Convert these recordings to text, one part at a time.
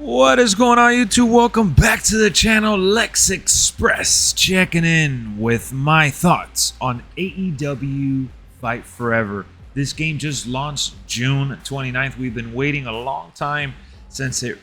What is going on, YouTube? Welcome back to the channel. LexxExpress checking in with my thoughts on AEW Fight Forever. This game just launched June 29th. We've been waiting a long time since it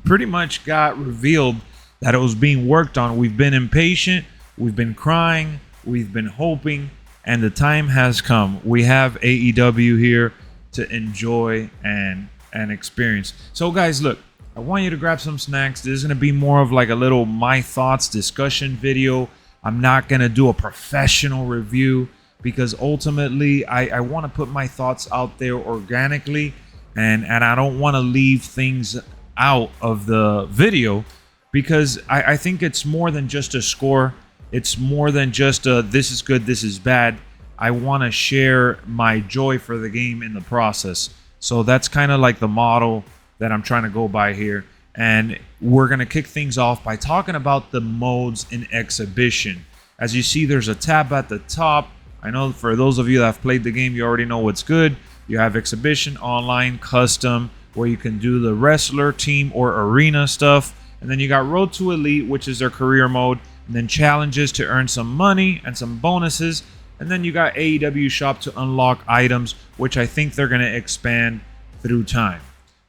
pretty much got revealed that it was being worked on. We've been impatient, we've been crying, we've been hoping, and the time has come. We have AEW here to enjoy and experience. So guys, look, I want you to grab some snacks. This is going to be more of like a little my thoughts discussion video. I'm not going to do a professional review because ultimately I want to put my thoughts out there organically, and I don't want to leave things out of the video because I think it's more than just a score. It's more than just a this is good, this is bad. I want to share my joy for the game in the process. So that's kind of like the model that I'm trying to go by here. And we're going to kick things off by talking about the modes in Exhibition. As you see, there's a tab at the top. I know for those of you that have played the game, you already know what's good. You have Exhibition, Online, Custom, where you can do the wrestler, team, or arena stuff. And then you got Road to Elite, which is their career mode. And then challenges to earn some money and some bonuses. And then you got AEW Shop to unlock items, which I think they're going to expand through time.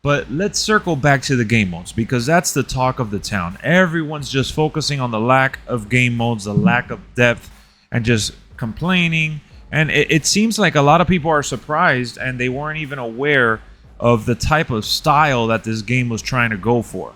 But let's circle back to the game modes because that's the talk of the town. Everyone's just focusing on the lack of game modes, the lack of depth, and just complaining. And it seems like a lot of people are surprised and they weren't even aware of the type of style that this game was trying to go for.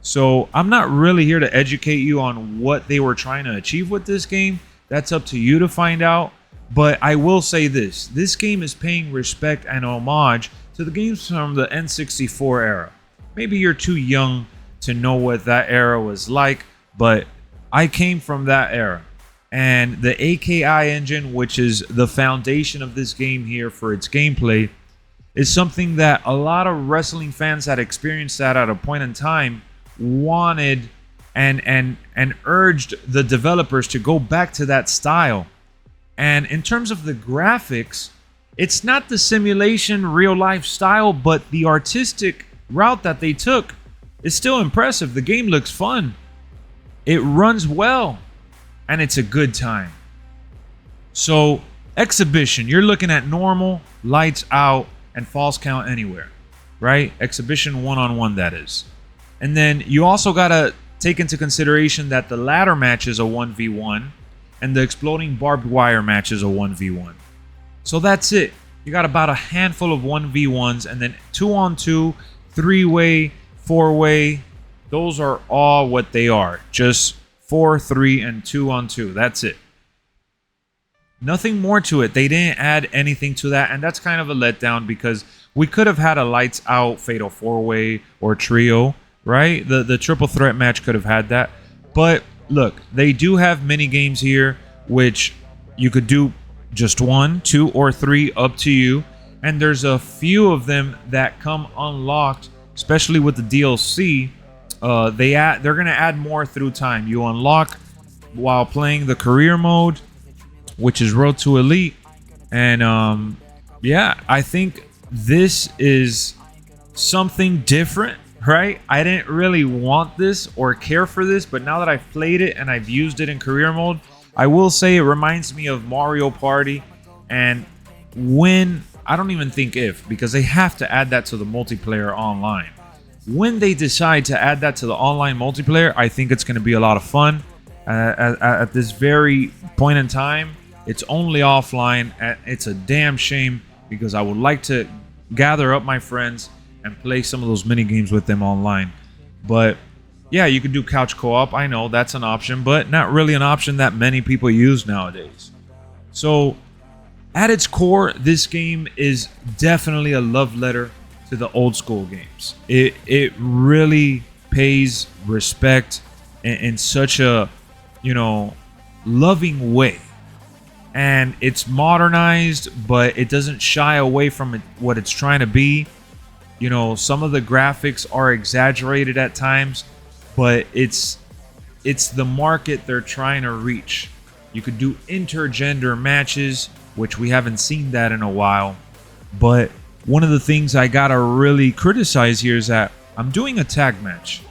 So I'm not really here to educate you on what they were trying to achieve with this game. That's up to you to find out. But I will say this game is paying respect and homage to the games from the N64 era. Maybe you're too young to know what that era was like, but I came from that era. And the AKI engine, which is the foundation of this game here for its gameplay, is something that a lot of wrestling fans that experienced that at a point in time wanted and urged the developers to go back to that style. And in terms of the graphics, it's not the simulation real life style, but the artistic route that they took is still impressive. The game looks fun. It runs well, and it's a good time. So Exhibition, you're looking at normal, lights out, and false count anywhere, right? Exhibition one-on-one, that is. And then you also got to take into consideration that the ladder match is a 1v1 and the exploding barbed wire match is a 1v1. So that's it. You got about a handful of 1v1s and then 2-on-2, 3-way, 4-way. Those are all what they are. Just 4, 3, and 2-on-2. That's it. Nothing more to it. They didn't add anything to that, and that's kind of a letdown because we could have had a lights out fatal 4-way or trio, right? The triple threat match could have had that. But look, they do have mini games here, which you could do just 1, 2, or 3, up to you. And there's a few of them that come unlocked, especially with the DLC. They're gonna add more through time. You unlock while playing the career mode, which is Road to Elite. And yeah, I think this is something different, right? I didn't really want this or care for this, but now that I've played it and I've used it in career mode, I will say it reminds me of Mario Party. And when, I don't even think if, because they have to add that to the multiplayer online. When they decide to add that to the online multiplayer, I think it's going to be a lot of fun. At this very point in time, it's only offline. It's a damn shame because I would like to gather up my friends and play some of those mini games with them online. But yeah, you could do couch co-op. I know that's an option, but not really an option that many people use nowadays. So at its core, this game is definitely a love letter to the old school games. It really pays respect in such a, loving way. And it's modernized, but it doesn't shy away from what it's trying to be. Some of the graphics are exaggerated at times, but it's the market they're trying to reach. You could do intergender matches, which we haven't seen that in a while. But one of the things I gotta really criticize here is that I'm doing a tag match,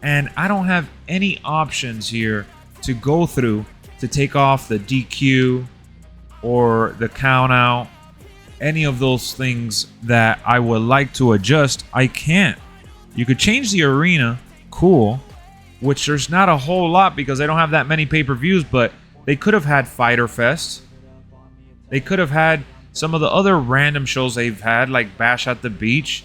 and I don't have any options here to go through to take off the DQ or the count out, any of those things that I would like to adjust. I can't. You could change the arena, cool, which there's not a whole lot because they don't have that many pay-per-views, but they could have had Fyter Fest. They could have had some of the other random shows they've had, like Bash at the Beach,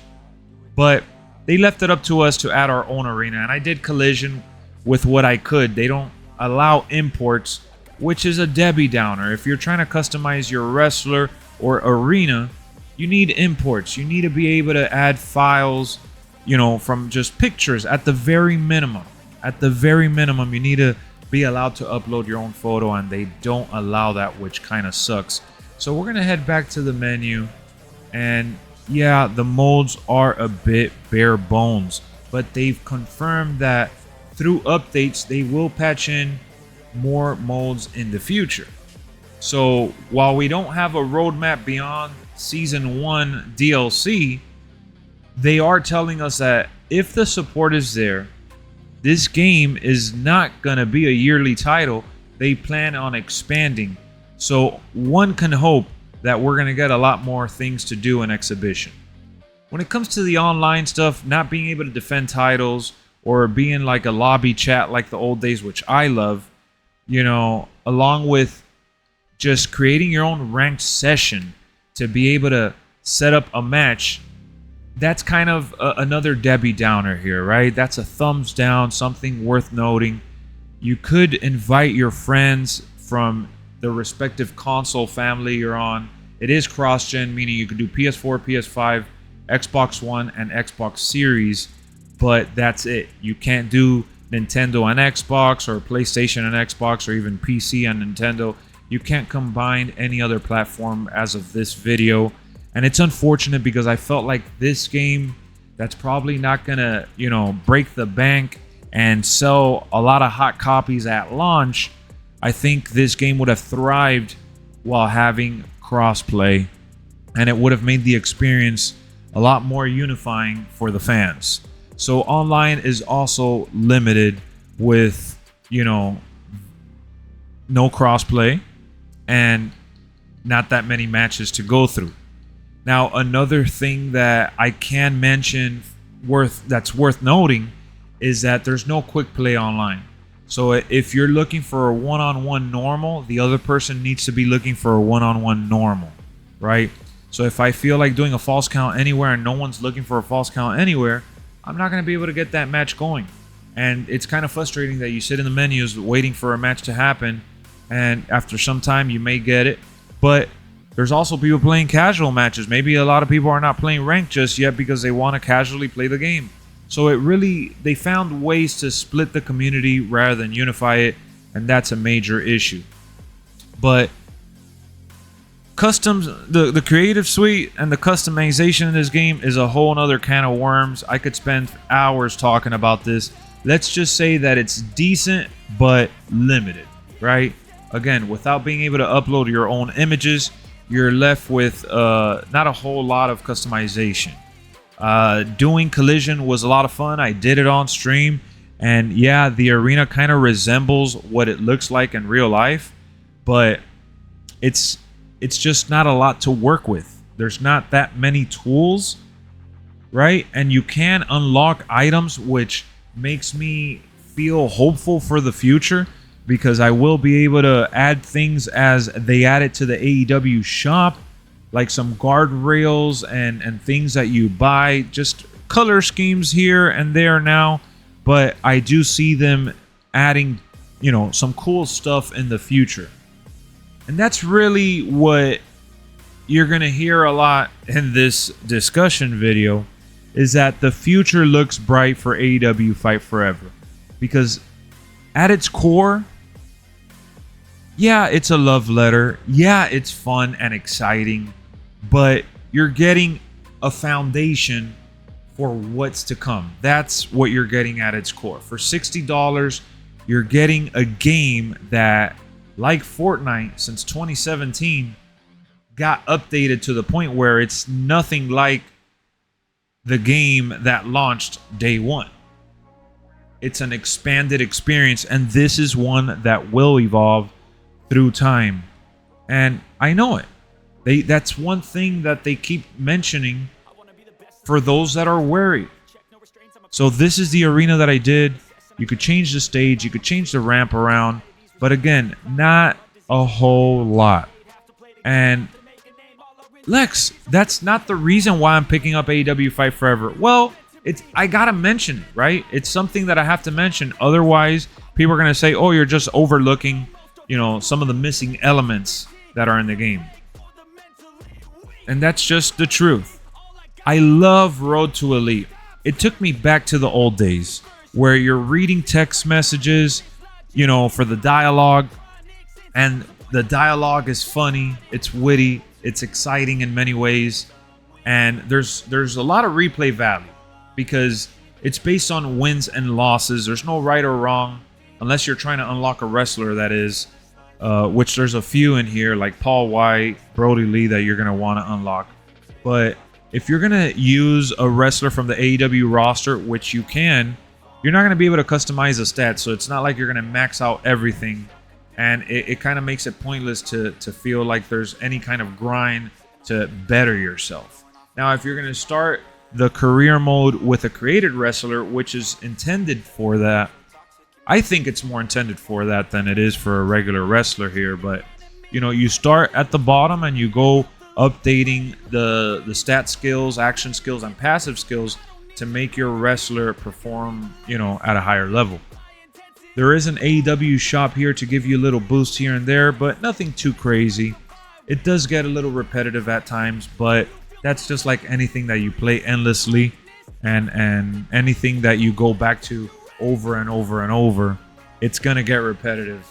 but they left it up to us to add our own arena, and I did Collision with what I could. They don't allow imports, which is a Debbie Downer. If you're trying to customize your wrestler or arena, you need imports. You need to be able to add files, you know, from just pictures at the very minimum. At the very minimum, you need to be allowed to upload your own photo, and they don't allow that, which kind of sucks. So we're going to head back to the menu, and yeah, the molds are a bit bare bones, but they've confirmed that through updates, they will patch in more molds in the future. So while we don't have a roadmap beyond Season 1 DLC, they are telling us that if the support is there, this game is not going to be a yearly title. They plan on expanding. So one can hope that we're going to get a lot more things to do in Exhibition. When it comes to the online stuff, not being able to defend titles or being like a lobby chat like the old days, which I love, you know, along with just creating your own ranked session to be able to set up a match, that's kind of another Debbie Downer here, right? That's a thumbs down, something worth noting. You could invite your friends from the respective console family you're on. It is cross-gen, meaning you could do PS4, PS5, Xbox One, and Xbox Series, but that's it. You can't do Nintendo and Xbox, or PlayStation and Xbox, or even PC and Nintendo. You can't combine any other platform as of this video. And it's unfortunate because I felt like this game that's probably not gonna, you know, break the bank and sell a lot of hot copies at launch. I think this game would have thrived while having crossplay, and it would have made the experience a lot more unifying for the fans. So online is also limited with, you know, no crossplay and not that many matches to go through. Now, another thing that I can mention that's worth noting is that there's no quick play online. So if you're looking for a one-on-one normal, the other person needs to be looking for a one-on-one normal, right? So if I feel like doing a false count anywhere and no one's looking for a false count anywhere, I'm not going to be able to get that match going. And it's kind of frustrating that you sit in the menus waiting for a match to happen, and after some time you may get it. But there's also people playing casual matches. Maybe a lot of people are not playing ranked just yet because they want to casually play the game. So they found ways to split the community rather than unify it, and that's a major issue. But customs, the creative suite and the customization in this game is a whole nother can of worms. I could spend hours talking about this. Let's just say that it's decent but limited, right? Again, without being able to upload your own images, you're left with not a whole lot of customization. Doing Collision was a lot of fun. I did it on stream, and yeah, the arena kind of resembles what it looks like in real life, but it's just not a lot to work with. There's not that many tools, right? And you can unlock items, which makes me feel hopeful for the future, because I will be able to add things as they add it to the AEW shop, like some guardrails and things that you buy, just color schemes here and there now. But I do see them adding, you know, some cool stuff in the future. And that's really what you're going to hear a lot in this discussion video, is that the future looks bright for AEW Fight Forever. Because at its core, yeah, it's a love letter. Yeah, it's fun and exciting. But you're getting a foundation for what's to come. That's what you're getting at its core. For $60, you're getting a game that, like Fortnite, since 2017, got updated to the point where it's nothing like the game that launched day one. It's an expanded experience, and this is one that will evolve through time. And I know it. That's one thing that they keep mentioning for those that are wary. So this is the arena that I did. You could change the stage, you could change the ramp around, but again, not a whole lot. And Lex, that's not the reason why I'm picking up AEW Fight Forever. Well, I gotta mention it, right? It's something that I have to mention. Otherwise, people are gonna say, "Oh, you're just overlooking, some of the missing elements that are in the game." And that's just the truth. I love Road to Elite. It took me back to the old days where you're reading text messages, for the dialogue, and the dialogue is funny, it's witty, it's exciting in many ways, and there's a lot of replay value because it's based on wins and losses. There's no right or wrong unless you're trying to unlock a wrestler, that is, which there's a few in here like Paul White, Brody Lee that you're going to want to unlock. But if you're going to use a wrestler from the AEW roster, which you can, you're not going to be able to customize the stats. So it's not like you're going to max out everything. And it kind of makes it pointless to feel like there's any kind of grind to better yourself. Now, if you're going to start the career mode with a created wrestler, which is intended for that, I think it's more intended for that than it is for a regular wrestler here. But, you start at the bottom and you go updating the stat skills, action skills, and passive skills to make your wrestler perform, at a higher level. There is an AEW shop here to give you a little boost here and there, but nothing too crazy. It does get a little repetitive at times, but that's just like anything that you play endlessly and anything that you go back to over and over and over, it's going to get repetitive.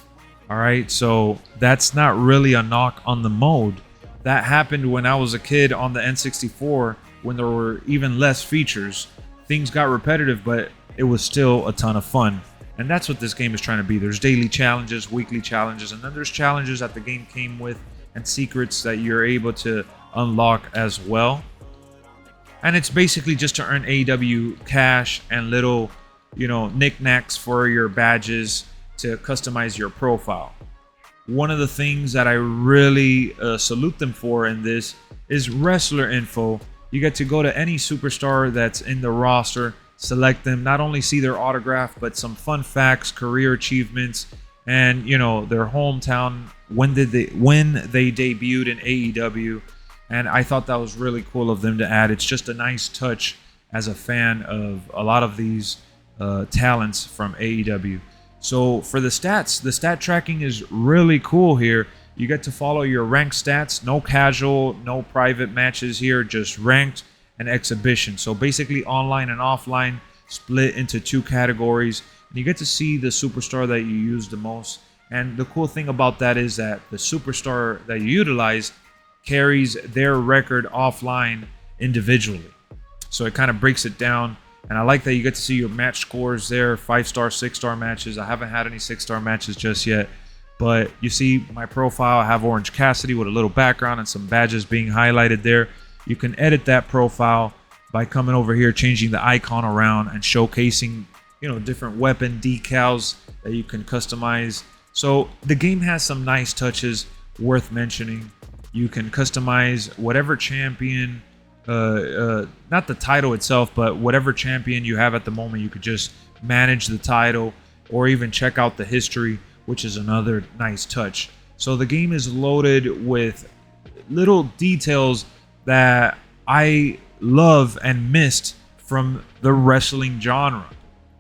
All right, so that's not really a knock on the mode. That happened when I was a kid on the N64 when there were even less features. Things got repetitive, but it was still a ton of fun. And that's what this game is trying to be. There's daily challenges, weekly challenges, and then there's challenges that the game came with and secrets that you're able to unlock as well. And it's basically just to earn AEW cash and little, knickknacks for your badges to customize your profile. One of the things that I really salute them for in this is wrestler info. You get to go to any superstar that's in the roster, select them, not only see their autograph, but some fun facts, career achievements, and their hometown, when they debuted in AEW. And I thought that was really cool of them to add. It's just a nice touch as a fan of a lot of these talents from AEW. So for the stats, the stat tracking is really cool here. You get to follow your ranked stats, no casual, no private matches here, just ranked and exhibition. So basically online and offline split into two categories. And you get to see the superstar that you use the most. And the cool thing about that is that the superstar that you utilize carries their record offline individually. So it kind of breaks it down. And I like that you get to see your match scores there, 5-star, 6-star matches. I haven't had any 6-star matches just yet. But you see my profile, I have Orange Cassidy with a little background and some badges being highlighted there. You can edit that profile by coming over here, changing the icon around and showcasing, different weapon decals that you can customize. So the game has some nice touches worth mentioning. You can customize whatever champion, not the title itself, but whatever champion you have at the moment. You could just manage the title or even check out the history, which is another nice touch. So the game is loaded with little details that I love and missed from the wrestling genre,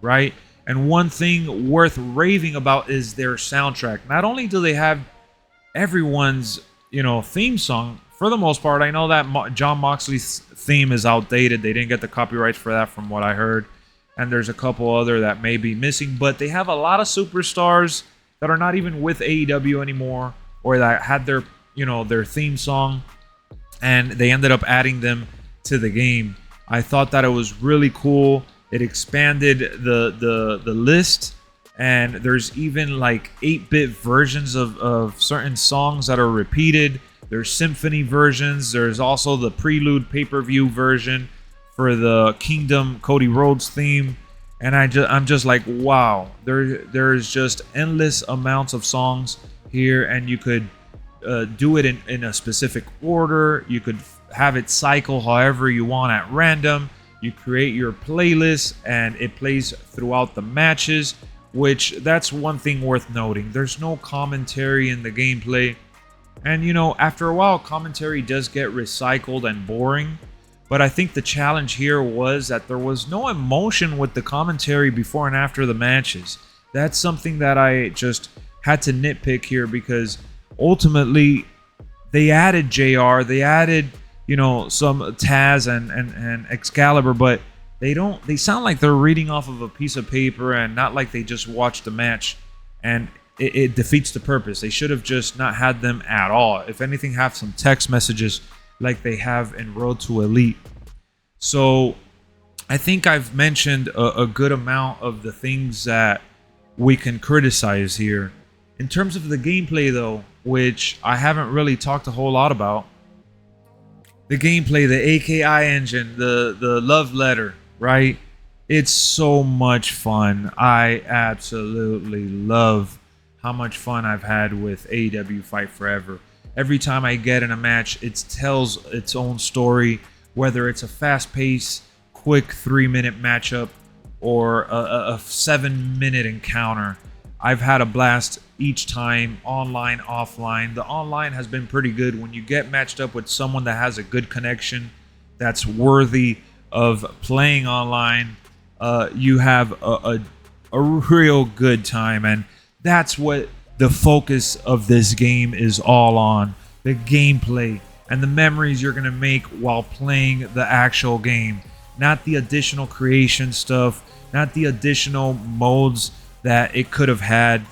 right? And one thing worth raving about is their soundtrack. Not only do they have everyone's, theme song, for the most part, I know that John Moxley's theme is outdated. They didn't get the copyrights for that from what I heard. And there's a couple other that may be missing, but they have a lot of superstars that are not even with AEW anymore or that had their, their theme song, and they ended up adding them to the game. I thought that it was really cool. It expanded the list, and there's even like 8-bit versions of certain songs that are repeated. There's symphony versions. There's also the Prelude pay-per-view version for the Kingdom Cody Rhodes theme, and I'm just like, wow, there's just endless amounts of songs here, and you could do it in a specific order. You could have it cycle however you want at random. You create your playlist and it plays throughout the matches, which that's one thing worth noting. There's no commentary in the gameplay, and you know, after a while commentary does get recycled and boring. But I think the challenge here was that there was no emotion with the commentary before and after the matches. That's something that I just had to nitpick here, because ultimately they added JR, they added, you know, some Taz and Excalibur, but they sound like they're reading off of a piece of paper and not like they just watched the match, and it defeats the purpose. They should have just not had them at all. If anything, have some text messages like they have in Road to Elite. So I think I've mentioned a good amount of the things that we can criticize here. In terms of the gameplay though, which I haven't really talked a whole lot about, the gameplay, the AKI engine, the love letter, right? It's so much fun. I absolutely love how much fun I've had with AEW Fight Forever. Every time I get in a match, it tells its own story, whether it's a fast-paced, quick 3-minute matchup or a 7-minute encounter. I've had a blast each time, online, offline. The online has been pretty good. When you get matched up with someone that has a good connection, that's worthy of playing online, you have a real good time. And that's what the focus of this game is all on. The gameplay and the memories you're going to make while playing the actual game. Not the additional creation stuff, not the additional modes that it could have had.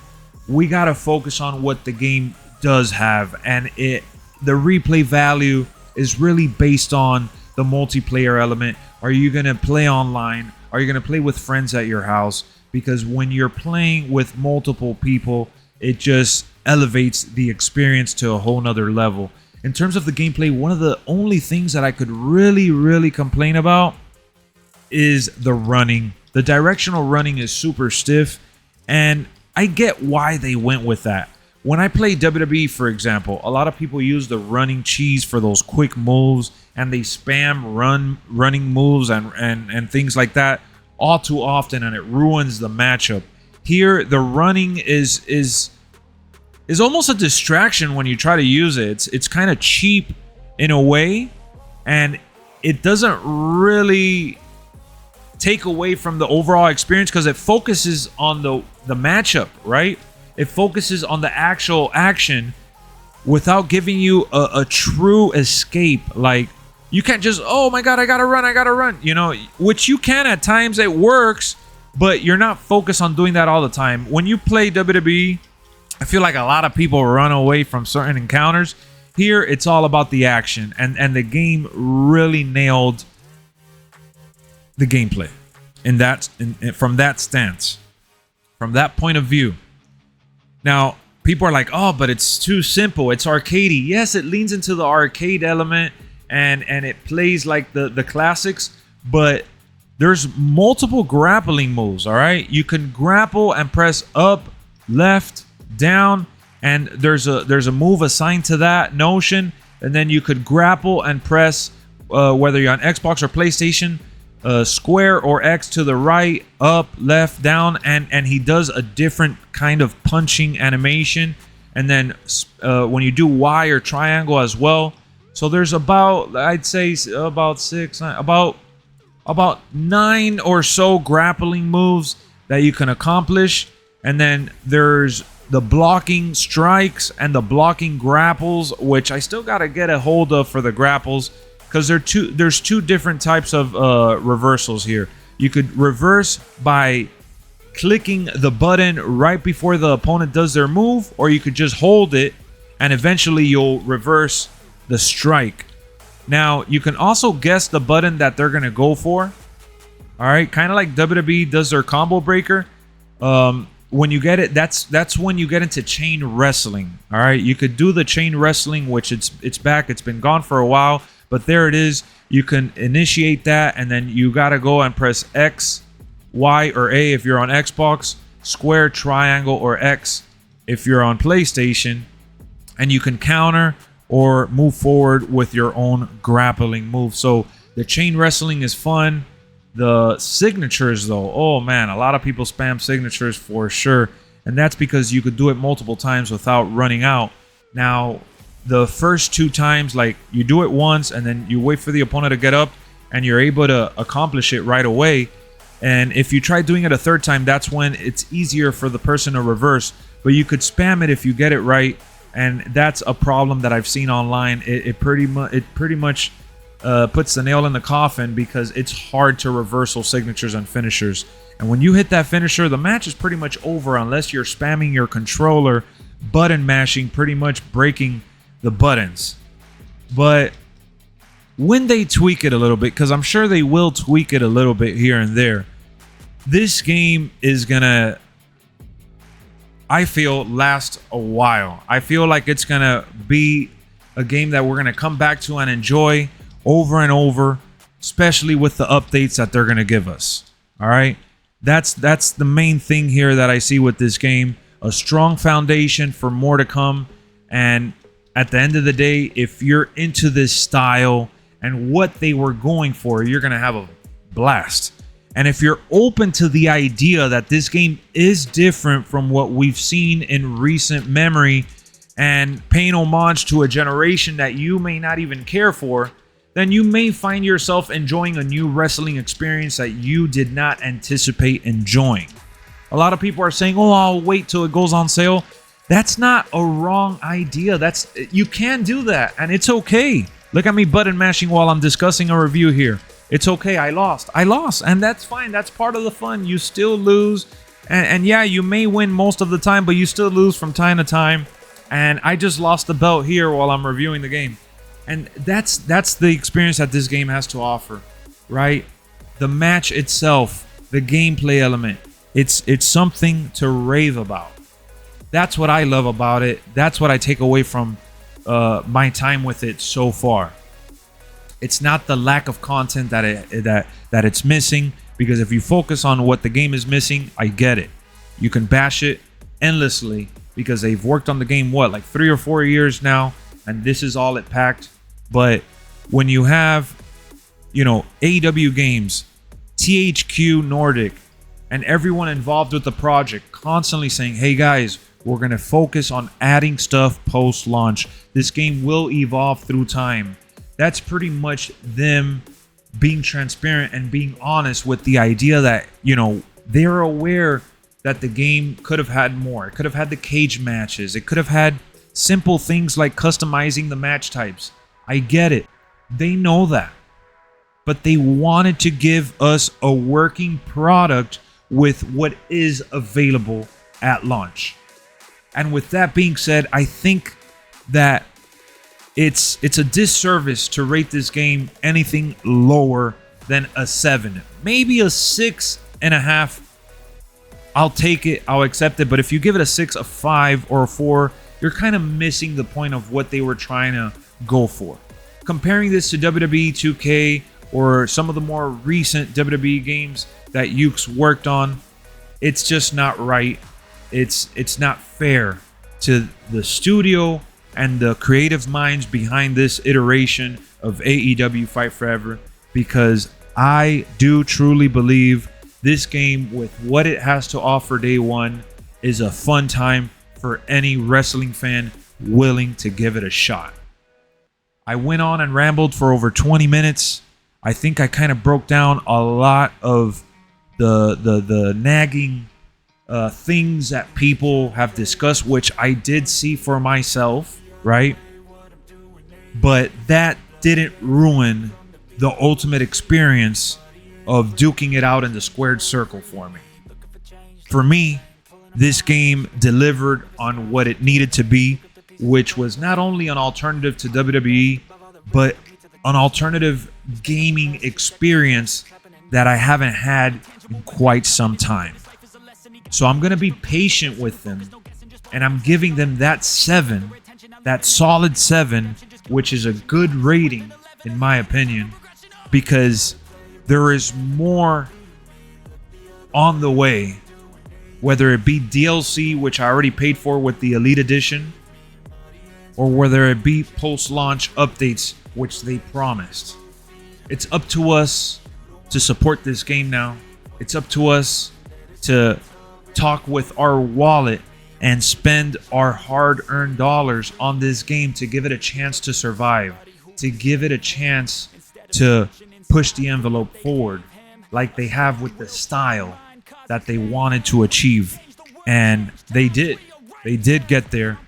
We got to focus on what the game does have, and the replay value is really based on the multiplayer element. Are you going to play online? Are you going to play with friends at your house? Because when you're playing with multiple people, it just elevates the experience to a whole nother level. In terms of the gameplay, one of the only things that I could really complain about is the running. The directional running is super stiff, and I get why they went with that. When I play WWE, for example, a lot of people use the running cheese for those quick moves, and they spam running moves and things like that all too often, and it ruins the matchup. Here, the running is almost a distraction when you try to use it. It's kind of cheap in a way, and it doesn't really take away from the overall experience because it focuses on the matchup, right? It focuses on the actual action without giving you a true escape. Like, you can't just, oh my god, I gotta run, you know, which you can at times. It works, but you're not focused on doing that all the time. When you play WWE, I feel like a lot of people run away from certain encounters. Here, it's all about the action, and the game really nailed the gameplay from that stance, from that point of view. Now, people are like, oh, but it's too simple. It's arcadey. Yes, it leans into the arcade element, and it plays like the classics, but there's multiple grappling moves, all right? You can grapple and press up, left, down, and there's a move assigned to that notion, and then you could grapple and press, whether you're on Xbox or PlayStation, square or X to the right, up, left, down, and he does a different kind of punching animation. And then when you do Y or triangle as well. So there's about, I'd say about 9 or so grappling moves that you can accomplish. And then there's the blocking strikes and the blocking grapples, which I still gotta get a hold of for the grapples, because there's two different types of reversals here. You could reverse by clicking the button right before the opponent does their move, or you could just hold it and eventually you'll reverse the strike. Now, you can also guess the button that they're going to go for. All right, kind of like WWE does their combo breaker. When you get it, that's when you get into chain wrestling. All right, you could do the chain wrestling, which it's back. It's been gone for a while, But there it is. You can initiate that, and then you got to go and press X, Y, or A if you're on Xbox, square, triangle, or X if you're on PlayStation, and you can counter or move forward with your own grappling move. So the chain wrestling is fun. The signatures, though, oh man, a lot of people spam signatures for sure, and that's because you could do it multiple times without running out. Now, the first 2 times, like, you do it once and then you wait for the opponent to get up and you're able to accomplish it right away. And if you try doing it a 3rd time, that's when it's easier for the person to reverse. But you could spam it if you get it right, and that's a problem that I've seen online. It pretty much puts the nail in the coffin because it's hard to reversal signatures and finishers. And when you hit that finisher, the match is pretty much over unless you're spamming your controller, button mashing, pretty much breaking the buttons. But when they tweak it a little bit, because I'm sure they will tweak it a little bit here and there, this game is gonna, I feel, last a while. I feel like it's gonna be a game that we're gonna come back to and enjoy over and over, especially with the updates that they're gonna give us. All right, that's the main thing here that I see with this game. A strong foundation for more to come. And at the end of the day, if you're into this style and what they were going for, you're going to have a blast. And if you're open to the idea that this game is different from what we've seen in recent memory and paying homage to a generation that you may not even care for, then you may find yourself enjoying a new wrestling experience that you did not anticipate enjoying. A lot of people are saying, oh, I'll wait till it goes on sale. That's not a wrong idea. You can do that, and it's okay. Look at me button mashing while I'm discussing a review here. It's okay. I lost, and that's fine. That's part of the fun. You still lose, and yeah, you may win most of the time, but you still lose from time to time. And I just lost the belt here while I'm reviewing the game, and that's the experience that this game has to offer, right? The match itself, the gameplay element, it's something to rave about. That's what I love about it. That's what I take away from my time with it so far. It's not the lack of content that it's missing, because if you focus on what the game is missing, I get it. You can bash it endlessly because they've worked on the game, like 3 or 4 years now, and this is all it packed. But when you have, AEW games, THQ Nordic, and everyone involved with the project constantly saying, hey guys, we're going to focus on adding stuff post-launch. This game will evolve through time. That's pretty much them being transparent and being honest with the idea that, they're aware that the game could have had more. It could have had the cage matches. It could have had simple things like customizing the match types. I get it. They know that. But they wanted to give us a working product with what is available at launch. And with that being said, I think that it's a disservice to rate this game anything lower than a 7. Maybe a 6.5. I'll take it. I'll accept it. But if you give it a 6, a 5, or a 4, you're kind of missing the point of what they were trying to go for. Comparing this to WWE 2K or some of the more recent WWE games that Yuke's worked on, it's just not right. It's not fair to the studio and the creative minds behind this iteration of AEW Fight Forever, because I do truly believe this game, with what it has to offer day one, is a fun time for any wrestling fan willing to give it a shot. I went on and rambled for over 20 minutes. I think I kind of broke down a lot of the nagging things that people have discussed, which I did see for myself, right? But that didn't ruin the ultimate experience of duking it out in the squared circle for me. For me, this game delivered on what it needed to be, which was not only an alternative to WWE, but an alternative gaming experience that I haven't had in quite some time. So I'm going to be patient with them, and I'm giving them that 7, that solid 7, which is a good rating in my opinion, because there is more on the way, whether it be DLC, which I already paid for with the Elite Edition, or whether it be post-launch updates, which they promised. It's up to us to support this game now. It's up to us to talk with our wallet and spend our hard-earned dollars on this game to give it a chance to survive, to give it a chance to push the envelope forward like they have with the style that they wanted to achieve. And they did. They did get there.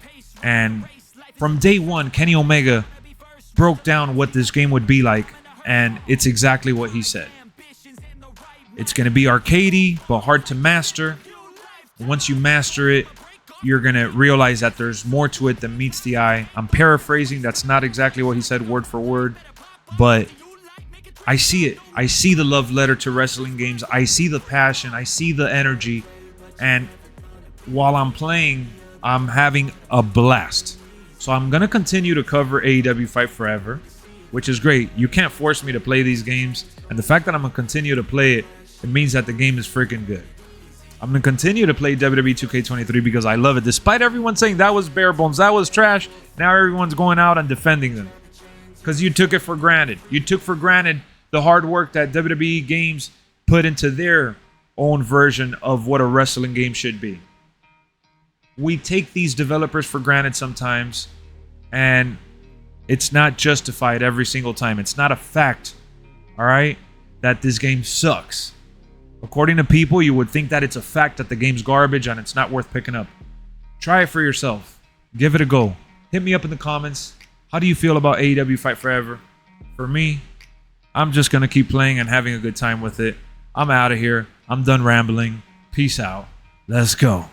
And from day one, Kenny Omega broke down what this game would be like, and it's exactly what he said. It's going to be arcadey, but hard to master. Once you master it, you're going to realize that there's more to it than meets the eye. I'm paraphrasing. That's not exactly what he said word for word, but I see it. I see the love letter to wrestling games. I see the passion. I see the energy. And while I'm playing, I'm having a blast. So I'm going to continue to cover AEW Fight Forever, which is great. You can't force me to play these games. And the fact that I'm going to continue to play it, it means that the game is freaking good. I'm going to continue to play WWE 2K23 because I love it. Despite everyone saying that was bare bones, that was trash, now everyone's going out and defending them. Because you took it for granted. You took for granted the hard work that WWE Games put into their own version of what a wrestling game should be. We take these developers for granted sometimes, and it's not justified every single time. It's not a fact, all right, that this game sucks. According to people, you would think that it's a fact that the game's garbage and it's not worth picking up. Try it for yourself. Give it a go. Hit me up in the comments. How do you feel about AEW Fight Forever? For me, I'm just going to keep playing and having a good time with it. I'm out of here. I'm done rambling. Peace out. Let's go.